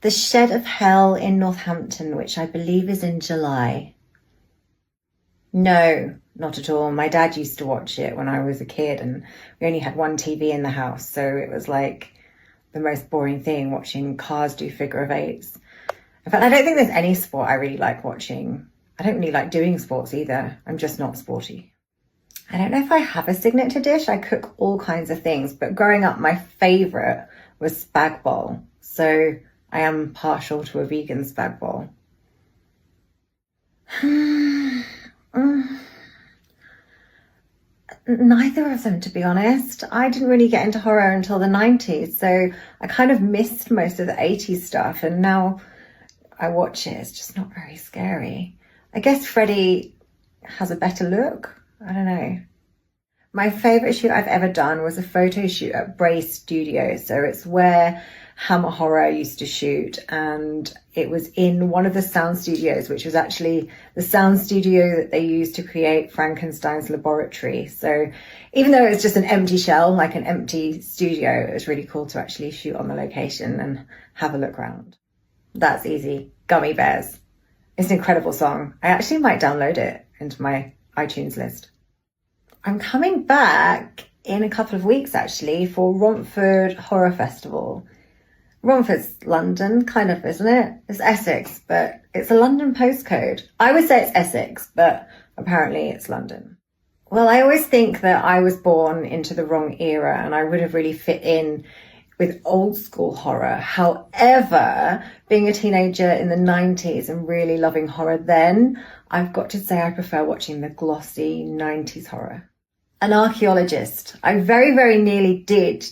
The Shed of Hell in Northampton, which I believe is in July. No, not at all. My dad used to watch it when I was a kid, and we only had one TV in the house, so it was like the most boring thing watching cars do figure of eights. In fact, I don't think there's any sport I really like watching. I don't really like doing sports either. I'm just not sporty. I don't know if I have a signature dish. I cook all kinds of things, but growing up, my favourite was spag bol. So I am partial to a vegan spag bol. Neither of them, to be honest. I didn't really get into horror until the 90s, so I kind of missed most of the 80s stuff, and now I watch it. It's just not very scary. I guess Freddy has a better look. I don't know. My favourite shoot I've ever done was a photo shoot at Bray Studios. So it's where Hammer Horror used to shoot, and it was in one of the sound studios, which was actually the sound studio that they used to create Frankenstein's laboratory. So even though it was just an empty shell, like an empty studio, it was really cool to actually shoot on the location and have a look around. That's easy. Gummy Bears. It's an incredible song. I actually might download it into my iTunes list. I'm coming back in a couple of weeks, actually, for Romford Horror Festival. Romford's London, kind of, isn't it? It's Essex, but it's a London postcode. I would say it's Essex, but apparently it's London. Well, I always think that I was born into the wrong era and I would have really fit in with old school horror. However, being a teenager in the 90s and really loving horror then, I've got to say I prefer watching the glossy 90s horror. An archaeologist. I very, very nearly did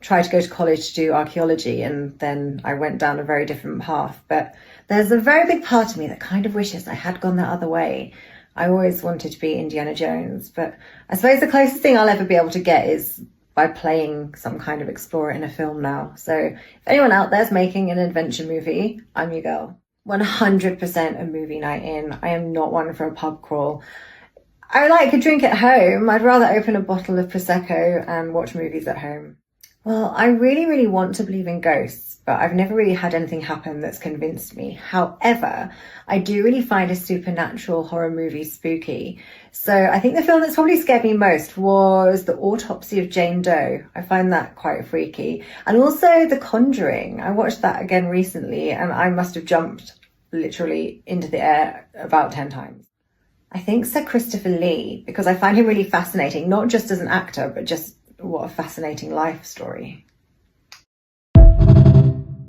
try to go to college to do archaeology, and then I went down a very different path. But there's a very big part of me that kind of wishes I had gone the other way. I always wanted to be Indiana Jones, but I suppose the closest thing I'll ever be able to get is by playing some kind of explorer in a film now. So if anyone out there's making an adventure movie, I'm your girl. 100% a movie night in. I am not one for a pub crawl. I like a drink at home. I'd rather open a bottle of Prosecco and watch movies at home. Well, I really, really want to believe in ghosts, but I've never really had anything happen that's convinced me. However, I do really find a supernatural horror movie spooky. So I think the film that's probably scared me most was The Autopsy of Jane Doe. I find that quite freaky. And also The Conjuring. I watched that again recently and I must have jumped literally into the air about 10 times. I think Sir Christopher Lee, because I find him really fascinating, not just as an actor, but just what a fascinating life story.